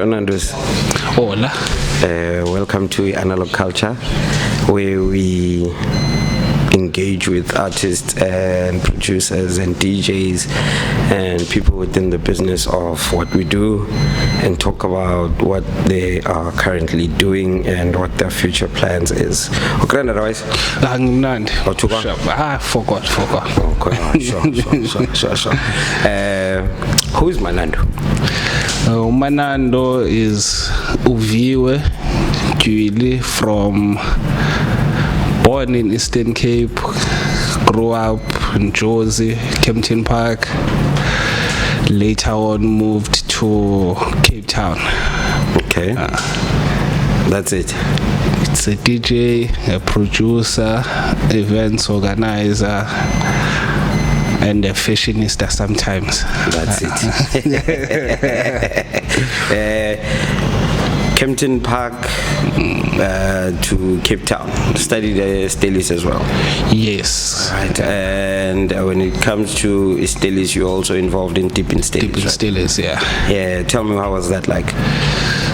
Andres. Hola. Welcome to Analog Culture, where we engage with artists and producers and DJs and people within the business of what we do and talk about what they are currently doing and what their future plans is. Okay, otherwise? Forgot. Okay, sure. Who's Manando? Manando is Uviwe Julie from born in Eastern Cape, grew up in Ndo-C, Kempton Park, later on moved to Cape Town. Okay. That's it. It's a DJ, a producer, events organizer, and a fashionista sometimes. That's it. Kempton Park to Cape Town. Studied Stellis as well. Yes. Right. And when it comes to Stellis, you're also involved in Deep in Stellis. Deep in Stellis, yeah. Yeah. Tell me, how was that like?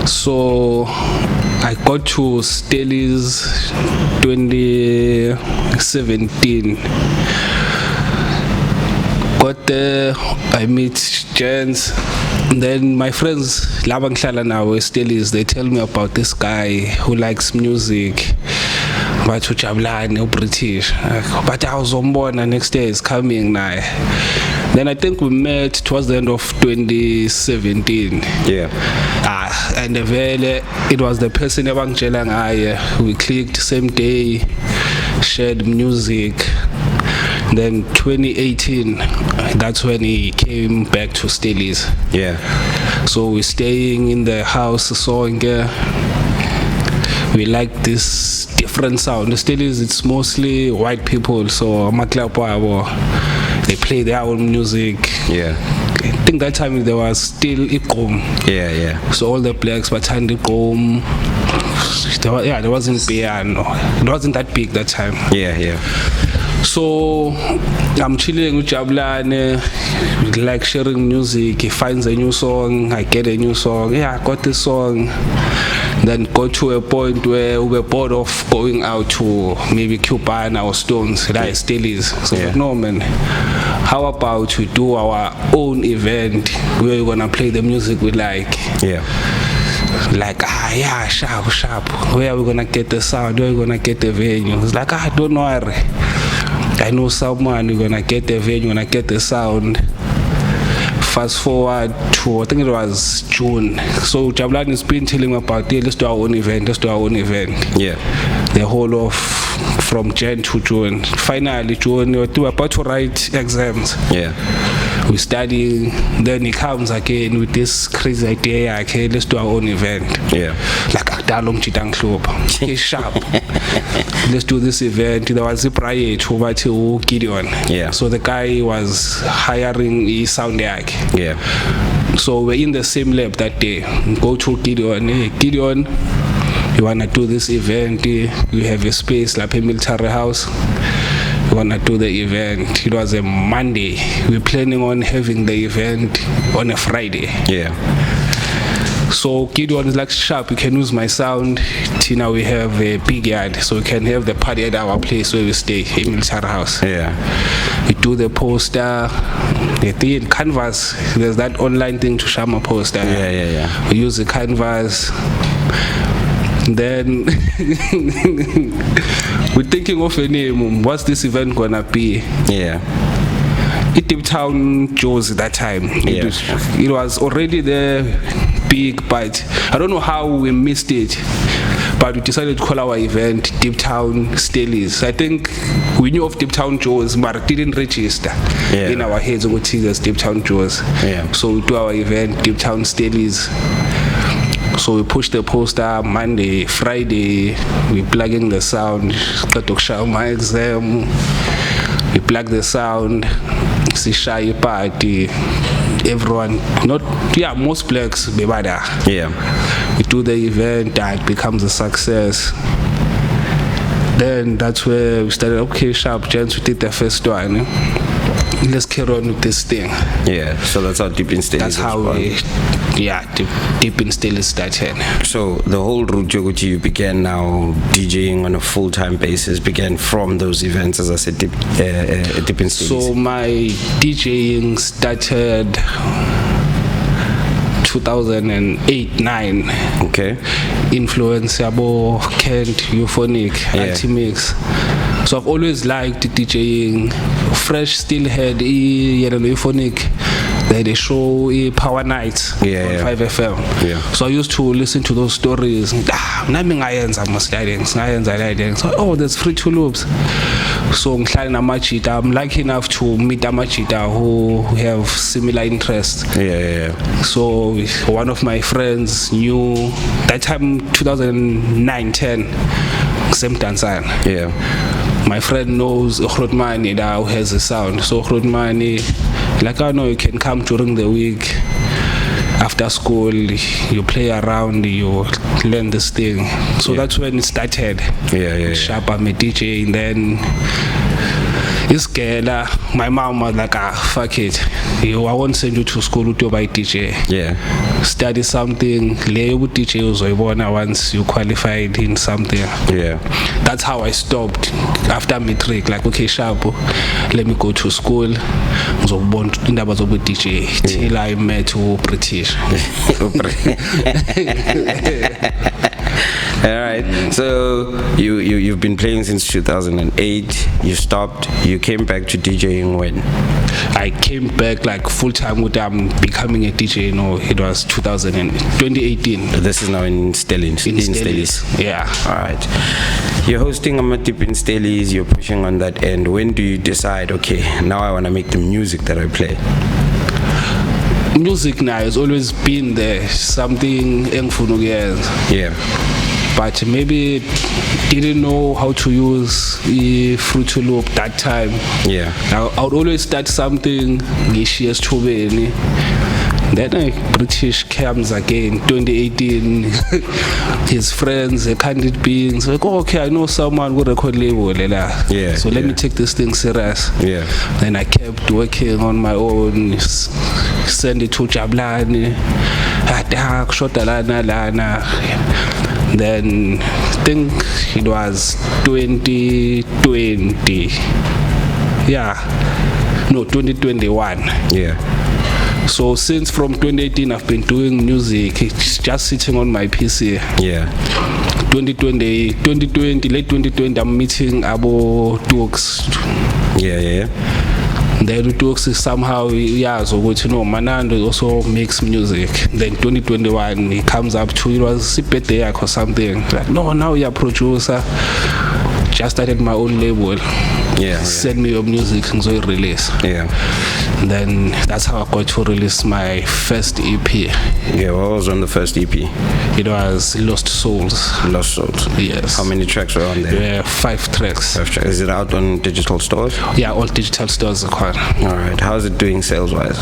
So I got to Stellis 2017. Got there, I meet Jens. Then my friends, Labang Shala now, Stellis, they tell me about this guy who likes music. But British. But I was on board, and next day is coming now. Then I think we met towards the end of 2017. Yeah. And it was the person we clicked same day, shared music. Then 2018, that's when he came back to Stellis. Yeah. So we're staying in the house, we like this different sound. The Stellis, it's mostly white people, so they play their own music. Yeah. I think that time there was still Iqom. Yeah. So all the blacks were trying to Iqom. There wasn't piano. It wasn't that big that time. Yeah. So I'm chilling with Jabulane, like sharing music. He finds a new song, I get a new song. Yeah, I got this song. Then got to a point where we were bored of going out to maybe Cubana or Stones. That still is. So no man, how about we do our own event where we're gonna play the music we like? Yeah. Like sharp. Where are we gonna get the sound? Where are we gonna get the venue? It's like don't worry. I know someone, we're gonna get the venue, we're gonna get the sound. Fast forward to, I think it was June. So Jabulane has been telling me about let's do our own event. Yeah. The whole of from Jan to June. Finally June, we were about to write exams. Yeah. We studying, then he comes again with this crazy idea, okay, let's do our own event. Yeah. Like he's sharp. Let's do this event. There was a prior to Gideon. Yeah. So the guy was hiring his sound guy. Yeah. So we're in the same lab that day. Go to Gideon. Hey, Gideon, you wanna do this event? You have a space like a military house. You wanna do the event? It was a Monday. We're planning on having the event on a Friday. Yeah. So Gideon is like sharp, you can use my sound. Tina, we have a big yard, so we can have the party at our place where we stay, a military house. Yeah. We do the poster, the thing, canvas. There's that online thing to share my poster. Yeah. We use the canvas. Then we're thinking of a name. What's this event gonna be? Yeah. Deep Town Joe's that time. Yeah. It was already there, big, but I don't know how we missed it. But we decided to call our event Deep Town Stellis. I think we knew of Deep Town Joe's, but it didn't register in our heads what it is Deep Town Joe's. Yeah. So we do our event Deep Town Stellis. So we push the poster Monday, Friday, we plugging the sound, my exam, we plug the sound, see shy party, everyone, most blacks be bada. Yeah. We do the event, that becomes a success. Then that's where we started. Okay, sharp, gents, we did the first one. Let's carry on with this thing. Yeah, so that's how Deep in Staley. That's how Deep in Staley started. So the whole route Joguchi, you began now DJing on a full-time basis, began from those events, as I said, Deep in Staley. So my DJing started 2008-9. Okay. Influence Yabo, Kent, Euphonic, Ultimix. So I've always liked DJing. Fresh still had Euphonic. They had a show, Power Night on 5FM. Yeah. So I used to listen to those stories. So, oh, there's free two loops. So I'm lucky enough to meet Amachita who have similar interests. So one of my friends knew that time 2009-10 same Tanzan. My friend knows Okhrotmani now has a sound. So Okhrotmani, like I know you can come during the week after school, you play around, you learn this thing. So that's when it started. Sharp, I'm a DJ, and then this girl, my mom was like, fuck it, I won't send you to school to buy DJ. Study something, lay with DJ once you qualified in something. That's how I stopped after matric. Like, okay, sharp, let me go to school. So born in the DJ till I met British. All right. So you've been playing since 2008. You stopped. You came back to DJing when? I came back like full time with becoming a DJ. It was 2018. This is now in Stellies. In Stellies. Yeah. All right. You're hosting a Deep in Stellies. You're pushing on that end. When do you decide? Okay, now I want to make the music that I play. Music now has always been there. Something but maybe didn't know how to use the Fruity Loop that time. Now I would always start something. Then British comes again, 2018. His friends, the candid beings, like, oh, okay, I know someone with a record label. So let me take this thing serious. Then I kept working on my own, send it to Jablani, Lana. Then I think it was 2020. 2021. So since from 2018 I've been doing music. It's just sitting on my PC. 2020, late 2020 I'm meeting Abo Ndo-C. Then Ndo-C somehow, so Manando also makes music. Then 2021 he comes up to, it was a birthday or something. Like, no, now you're a producer. Just started my own label. Send me your music and so release. Then that's how I got to release my first EP. What was on the first EP? It was Lost Souls. Lost Souls. Yes. How many tracks were on there? There were 5 tracks. 5 tracks. Is it out on digital stores? Yeah, all digital stores are quite. All right. How's it doing sales-wise?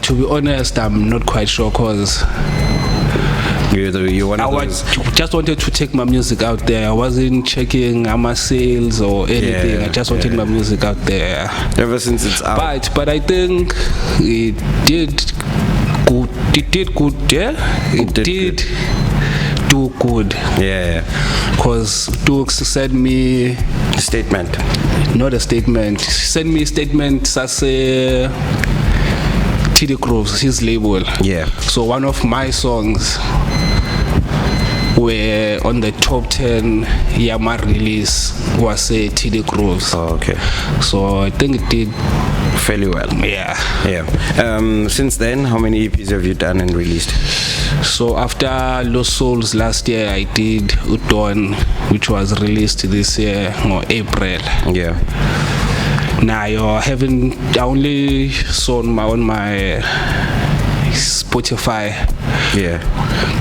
To be honest, I'm not quite sure because just wanted to take my music out there. I wasn't checking my sales or anything. I just wanted my music out there. Ever since it's out. But I think it did good. It did good, It did do good. Because Ndo-C sent me a statement. Not a statement. Sent me a statement as a TD Grooves, his label. So one of my songs were on the top 10 Yama release was a TD Grooves. So I think it did fairly well. Since then, how many EPs have you done and released? So after Lost Souls last year, I did Udon, which was released this year or April. Now I only saw on my Spotify.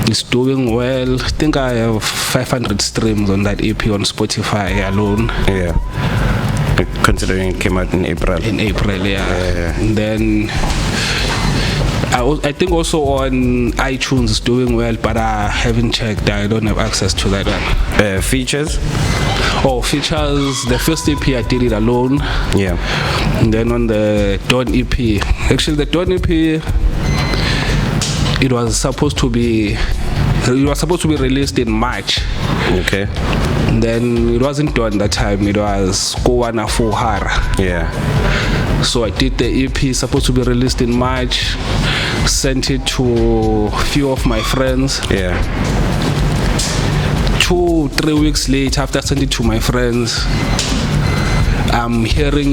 It's doing well. I think I have 500 streams on that EP on Spotify alone. Considering it came out in April. And then I think also on iTunes it's doing well, but I haven't checked. I don't have access to that one. Features? Oh, features. The first EP I did it alone. Yeah. And then on the Dawn EP, actually the Dawn EP, it was supposed to be released in March. Okay. And then it wasn't done that time. It was Kowana Fuhara. Yeah. So I did the EP, supposed to be released in March. Sent it to a few of my friends. Yeah. 2-3 weeks later, after I sent it to my friends, I'm hearing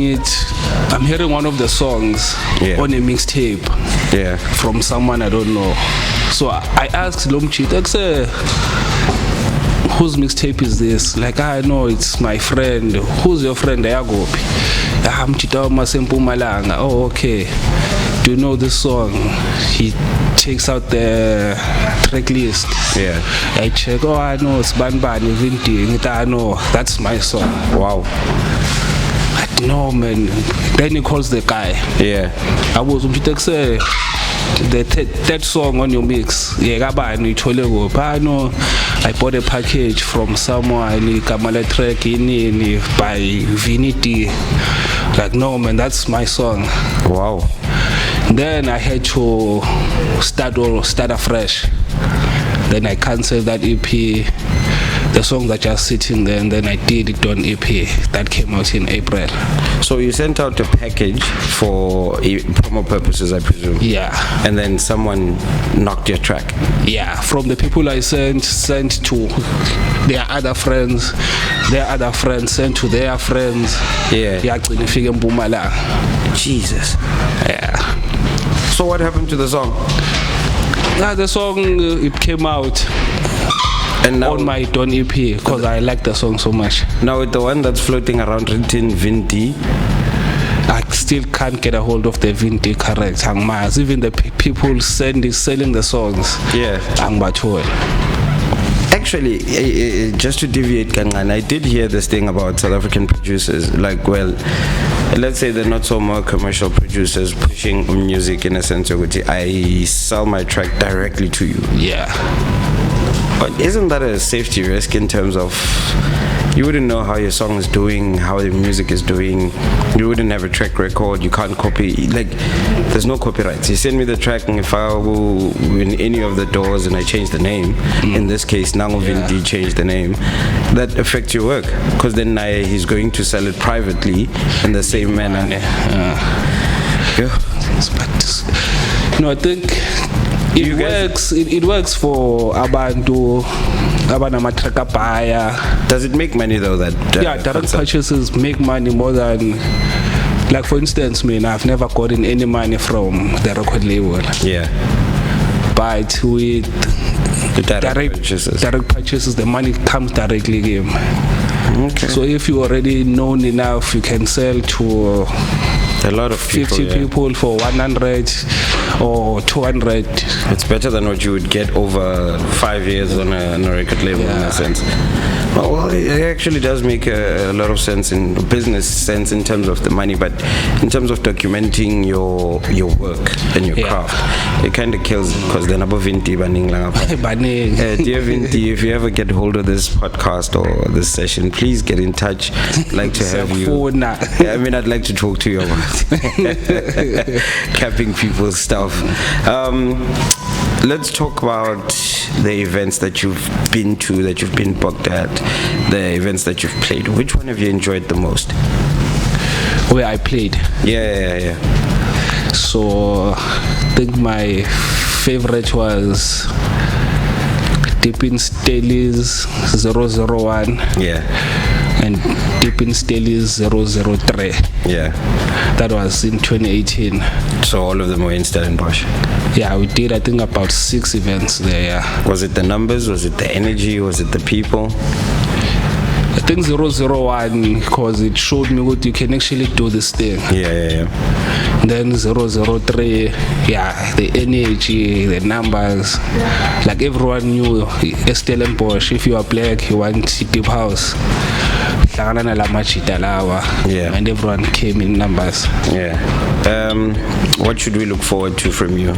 one of the songs on a mixtape from someone I don't know. So I asked Lomchit, I said, whose mixtape is this? Like, I know it's my friend. Who's your friend? Ayagopi. I'm Chita Masempu Malanga. Oh, okay. Do you know this song? He takes out the track list. Yeah. I check, oh, I know it's Ban Vinti. I know, that's my song. Wow. No, man. Then he calls the guy. Yeah. I was say the third song on your mix. Yeah, I know I bought a package from someone. Kamala track in by Vinity. Like, no, man, that's my song. Wow. Then I had to start afresh. Then I canceled that EP. The songs are just sitting there, and then I did it on EP that came out in April. So you sent out a package for promo purposes, I presume? Yeah. And then someone knocked your track? Yeah, from the people I sent to their other friends sent to their friends. Yeah. Jesus. Yeah. So what happened to the song? The song, it came out and now, on my Dawn EP because I like the song so much. Now with the one that's floating around written Vinti, I still can't get a hold of the Vinti correct. Even the people selling the songs. Yeah. Actually, just to deviate, Kangan, I did hear this thing about South African producers. Like, well, let's say they're not so more commercial producers pushing music in a sense of which I sell my track directly to you. Yeah. But isn't that a safety risk in terms of you wouldn't know how your song is doing, how the music is doing, you wouldn't have a track record, you can't copy, like there's no copyrights. You send me the track and if I go in any of the doors and I change the name, in this case Nango Vindi changed the name, that affects your work because then he's going to sell it privately in the same manner. No, I think it works for abantu abanamatrack buyer. Does it make money though? Direct purchases make money more than, like for instance, I've never gotten any money from the record label. Yeah. But with the direct purchases, the money comes directly in. Okay. So if you're already known enough, you can sell to a lot of people, 50 people for 100 or 200. It's better than what you would get over 5 years on a record label in a sense. Well, it actually does make a lot of sense in business sense in terms of the money, but in terms of documenting your work and your craft, it kind of kills it because then above Vinti banning dear Vinti, if you ever get hold of this podcast or this session, please get in touch. I'd like to have you. I'd like to talk to you about capping people's stuff. Let's talk about the events that you've been to, that you've been booked at, the events that you've played. Which one have you enjoyed the most? Where I played? Yeah. So I think my favorite was Deep in Staley's 001. Yeah. And Deep in Staley's 003. Yeah. That was in 2018. So all of them were in Stellenbosch? Yeah, we did, I think, about 6 events there, yeah. Was it the numbers? Was it the energy? Was it the people? I think 001, because it showed me what you can actually do this thing. Yeah. Then 003, the energy, the numbers. Like everyone knew Stellenbosch, if you are black, you want deep house. sahlangana nalamajita lawa, Yeah. and everyone came in numbers. Yeah. What should we look forward to from you?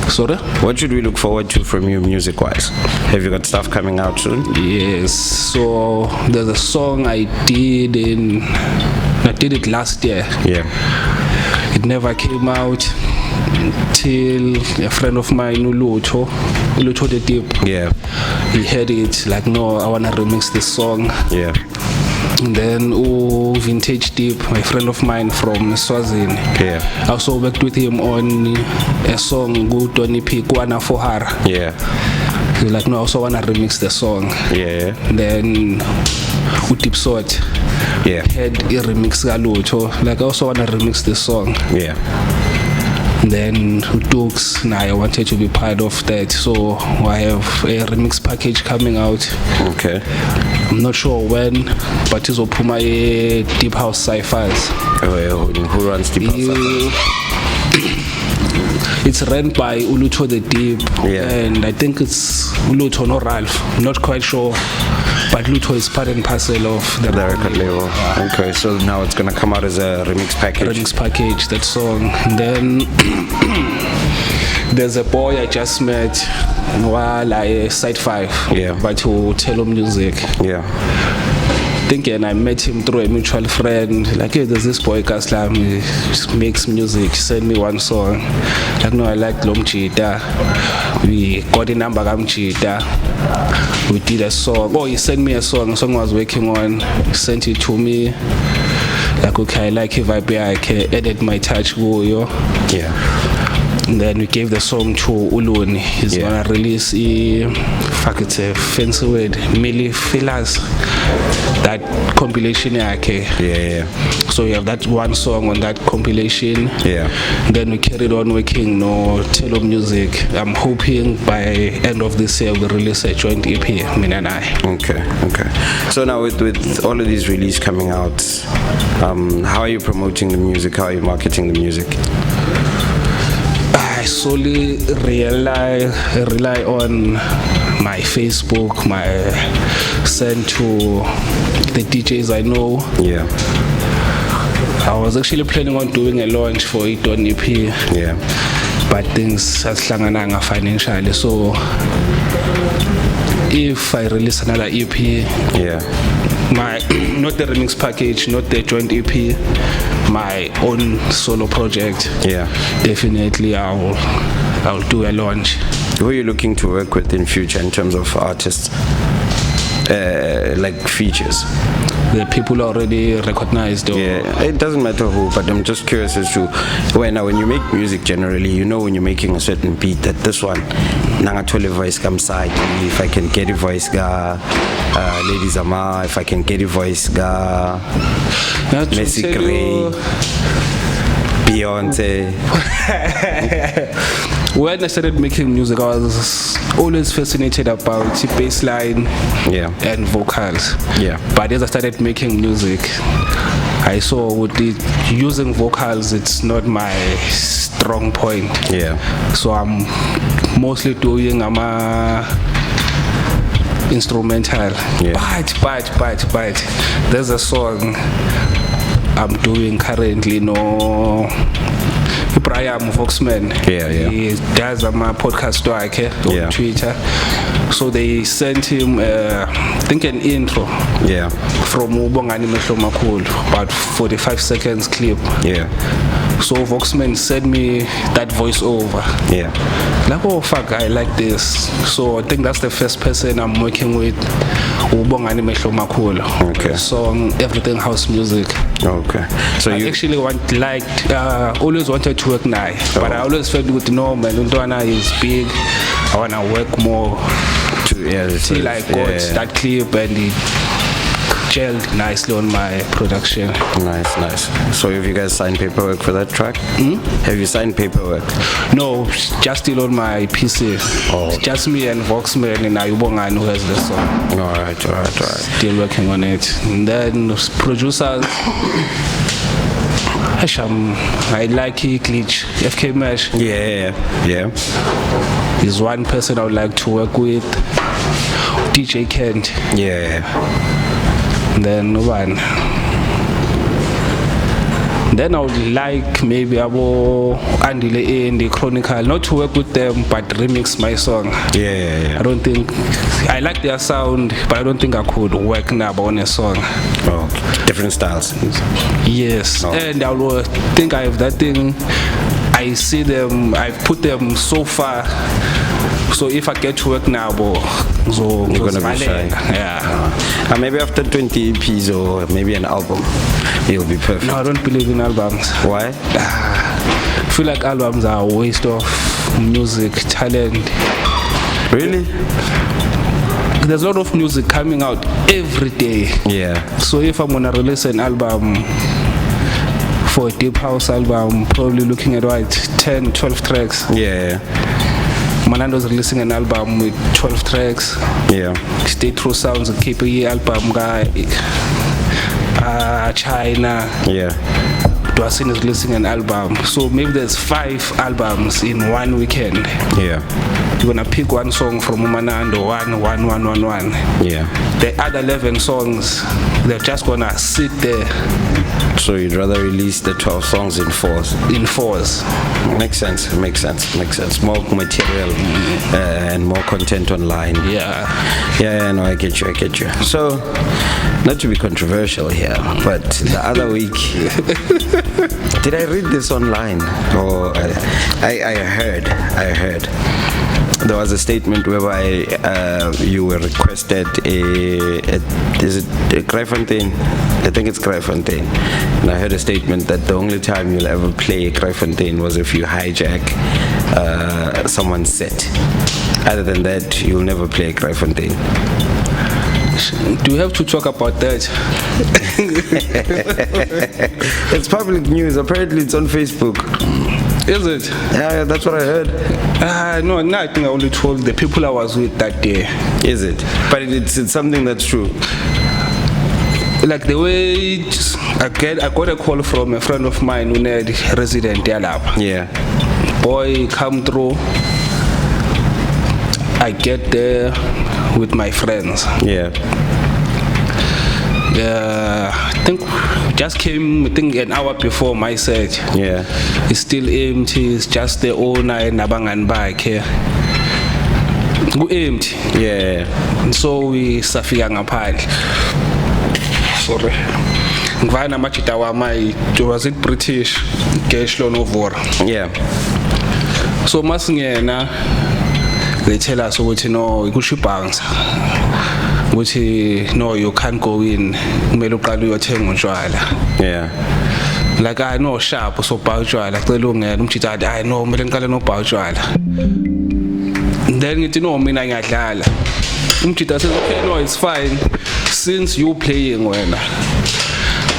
Sorry? What should we look forward to from you music-wise? Have you got stuff coming out soon? Yes, so there's a song I did it last year. Yeah. It never came out till a friend of mine, Ulucho the Deep, Yeah. he heard it, like, no, I want to remix this song. Yeah. And then Vintage Deep, my friend of mine from Swazini, Yeah. I also worked with him on a song, Ndo-C, Kwana for her. Yeah. He's like, no, I also want to remix the song. Yeah. Then Deep Sort Yeah. had a remix Galucho, like, I also want to remix this song. Yeah. Then Dukes, I wanted to be part of that, so I have a remix package coming out. Okay. I'm not sure when, but it's open my deep house sci-fis. Who runs the It's run by Ulucho the Deep, Yeah. and I think it's Ulucho no Ralph. I'm not quite sure, but Ulucho is part and parcel of the record label. Okay, so now it's gonna come out as a remix package. remix package, that song. And then there's a boy I just met while I Side 5, Yeah. but to Telo Music. Yeah. Thinking I met him through a mutual friend. Like, hey, there's this boy Kaslam, he makes music, send me one song. Like, no, I like Lomchita. We got the number Gamchita. We did a song. Oh, he sent me a song I was working on. He sent it to me. Like, okay, I like if I can edit my touch, go, yo. Yeah. And then we gave the song to Uluni. He's Yeah. gonna release it's a fancy word, Milli Fillers, that compilation. Yeah. So we have that one song on that compilation. Yeah. Then we carried on working no Telo Music. I'm hoping by end of this year we'll release a joint EP, me and I. Okay. So now with all of these releases coming out, how are you promoting the music? How are you marketing the music? I solely rely on my Facebook, my send to the DJs I know. Yeah. I was actually planning on doing a launch for it on EP, Yeah. but things hasihlangananga financially. So if I release another EP, Yeah. my not the remix package, not the joint EP, my own solo project, Yeah. definitely I'll do a launch. Who are you looking to work with in future in terms of artists? Like features? The people already recognized. Or Yeah, it doesn't matter who, but I'm just curious as to when you make music generally, you know when you're making a certain beat that this one, nangatole voice comes side. If I can get a voice ga, Ladies Ama, if I can get a voice ga, That's Messi to tell Gray, you, Beyonce. when I started making music, I was always fascinated about the bass line Yeah. and vocals. Yeah. But as I started making music, I saw with it, using vocals, it's not my strong point. Yeah. So I'm mostly doing instrumental. Yeah. But there's a song I'm doing currently, no, Brian Voxman. Yeah. He does a podcast on Yeah. Twitter. So they sent him, I think, an intro Yeah. from Ubongani Mehlomakulu, about 45 seconds clip. Yeah. So Voxman sent me that voiceover. Yeah. Like, oh fuck, I like this. So I think that's the first person I'm working with, Ubongani Mehlomakulu. Okay. Song Everything House Music. Okay. So I you actually always wanted to work now, but I always felt with no man, Undwana is big. I wanna work more till I got that clip and it gelled nicely on my production. Nice. So have you guys signed paperwork for that track? Have you signed paperwork? No, just still on my PC. Oh. It's just me and Voxman and Ayubongan who has the song. All right. Still working on it. And then producers. I like Glitch, FK Mesh. Yeah. He's one person I would like to work with. DJ Kent. Yeah. then one. Then I would like maybe Abo Andile in the Chronicle, not to work with them, but remix my song. Yeah. I don't think I like their sound, but I don't think I could work now on a song. Oh, different styles. Yes, and I will think I have that thing. I see them, I put them so far. So if I get to work now, so you're gonna be shy. Yeah. Maybe after 20 EPs or maybe an album, you'll be perfect. No, I don't believe in albums. Why? I feel like albums are a waste of music, talent. Really? There's a lot of music coming out every day. Yeah. So if I'm gonna release an album, for a deep house album, probably looking at 10, 12 tracks. Yeah. Manando's releasing an album with 12 tracks. Yeah. Stay True Sounds, a KPE album guy. China. Yeah. Ndo-C is releasing an album. So maybe there's 5 albums in one weekend. Yeah. You're gonna pick one song from Manando, one. Yeah. The other 11 songs, they're just gonna sit there. So you'd rather release the 12 songs in fours? In fours. Makes sense. More material and more content online. Yeah. No, I get you. So, not to be controversial here, but the other week, did I read this online? Or I heard. There was a statement whereby you were requested is it Kraaifontein? I think it's Kraaifontein. And I heard a statement that the only time you'll ever play Kraaifontein was if you hijack someone's set. Other than that, you'll never play Kraaifontein. Do we have to talk about that? It's public news. Apparently, it's on Facebook. Is it? Yeah, that's what I heard. No, I think I only told the people I was with that day. Is it? But it's something that's true. Like the way I got a call from a friend of mine who had resident there. Yeah. Boy, come through. I get there with my friends. Yeah. I think just came an hour before my set. Yeah. It's still empty. It's just the owner and Nabangan back here. Go empty. Yeah. So we safika ngaphandle. Sorry. Ngivana machita wami was it British cash loan over. Yeah. So masingena they tell us ukuthi no ikusho bounce. Ukuthi no you can't go in. Kumele uqale uyothenga utshwala. Yeah. Like I know sharp so bhawu utshwala cela ungena umchitha athi I know kumele ngiqale no bhawu utshwala. Then ngithi no mina ngiyadlala. Umchitha says okay no it's fine since you playing wena.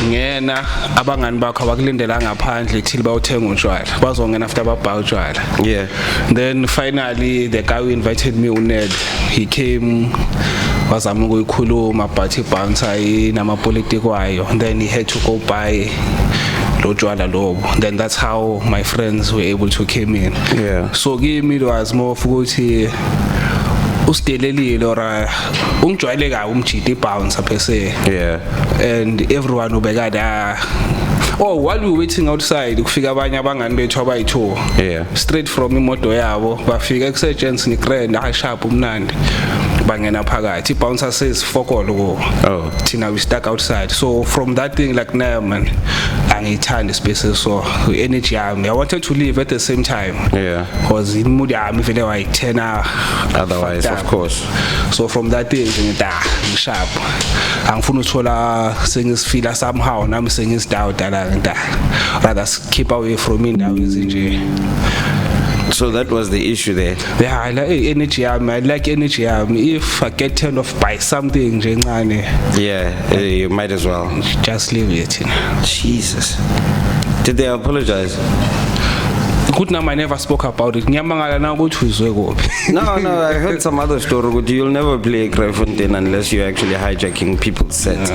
Ngena abangani bakho abakulindela ngaphandle till bawuthenga utshwala bazongena after babhawu utshwala. Yeah. Then finally the guy who invited me uNed he came wazama ukuyikhuluma but ibhouncer inamapolitiki wayo and then he had to go buy lo tshwala lobo. Then that's how my friends were able to came in. Yeah. So kimi it was more ukuthi usidelelile or ungijwayele ka umjidi bouncer per se. Yeah. And everyone ubekade while we waiting outside kufika abanye abangani bethu abayi2 Yeah. straight from imoto yabo bafika kusejensi ni grand sharp umnandi bangena phakathi bouncer says fuck all go. Oh. Thina we stuck outside. So from that thing like now man angithanda spaces so energy yami I wanted to leave at the same time. Yeah. Because in mood yami vele wayithena Otherwise of course. So from that day ngithi sharp angifuna uthola sengisifila somehow nami sengisidoubt la rather keep away from indawo ezinje. So that was the issue there. Yeah, I like energy yami. I like energy yami. If I get turned off by something nje ncane, Yeah, you might as well. just leave it. Jesus. Did they apologize? Good now, I never spoke about it. Nyamangala now go to Zwego. No, I heard some other story. But you'll never play Krafontein unless you're actually hijacking people's sets.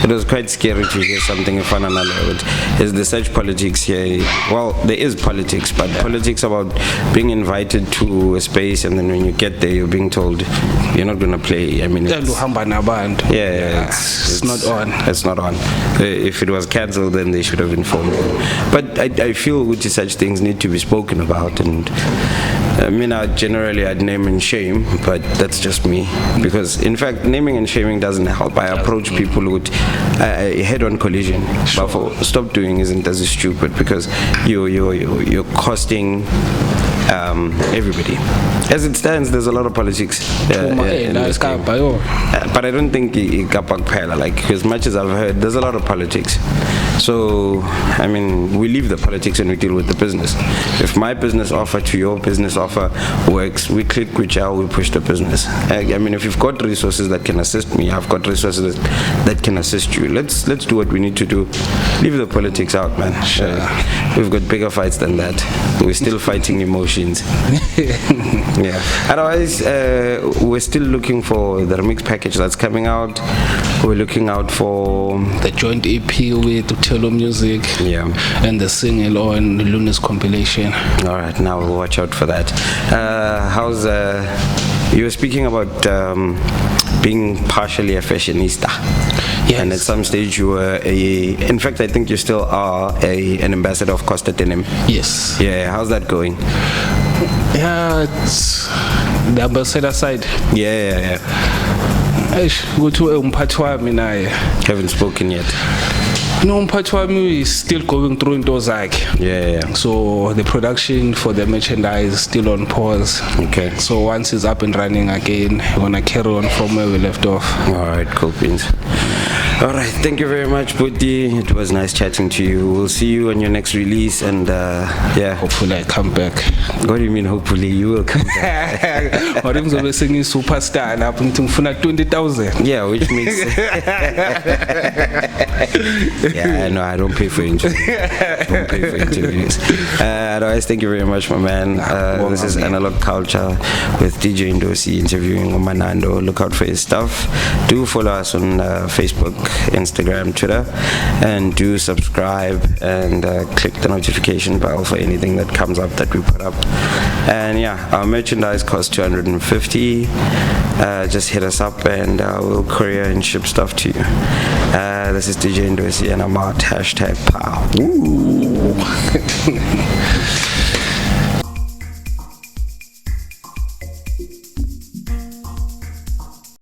It was quite scary to hear something in Manando. Is there such politics here? Well, there is politics, but politics about being invited to a space and then when you get there, you're being told you're not going to play. I mean, it's not on. It's not on. If it was cancelled, then they should have informed me. But I feel which such things need to be spoken about, and I mean, I'd name and shame, but that's just me. Because in fact, naming and shaming doesn't help. I approach people with a head-on collision. But for stop doing isn't as stupid, because you're costing everybody. As it stands, there's a lot of politics. But I don't think like, as much as I've heard, there's a lot of politics. So, I mean, we leave the politics and we deal with the business. If my business offer to your business offer works, we click which out, we push the business. I mean, if you've got resources that can assist me, I've got resources that can assist you. Let's do what we need to do. Leave the politics out, man. We've got bigger fights than that. We're still fighting emotions. Yeah. Otherwise, we're still looking for the remix package that's coming out. We're looking out for the joint EP with Utelo Music, and the single on Luna's compilation. All right, now we'll watch out for that. How's you were speaking about being partially a fashionista? Yes. And at some stage you were in fact I think you still are an ambassador of Costa Denim. Yes. Yeah, how's that going? Yeah, it's the ambassador side. Yeah. Go to umphathi wami naye. Haven't spoken yet. No, umphathi wami is still going through into zakhe. Yeah. So the production for the merchandise is still on pause. Okay. So once it's up and running again, we're gonna carry on from where we left off. All right, cool beans. All right, thank you very much, Buti. It was nice chatting to you. We'll see you on your next release, and hopefully I come back. What do you mean hopefully you will come back? Or I'm singing superstar and I'm for 20,000. Yeah, which means yeah, no, I don't pay for interviews. Otherwise, thank you very much, my man. This is Analog Culture with DJ Ndo-C interviewing Manando. Look out for his stuff. Do follow us on Facebook, Instagram, Twitter, and do subscribe and click the notification bell for anything that comes up that we put up. And yeah, our merchandise costs $250. Just hit us up and we'll courier and ship stuff to you. This is DJ Ndo-C and I'm out. #POW.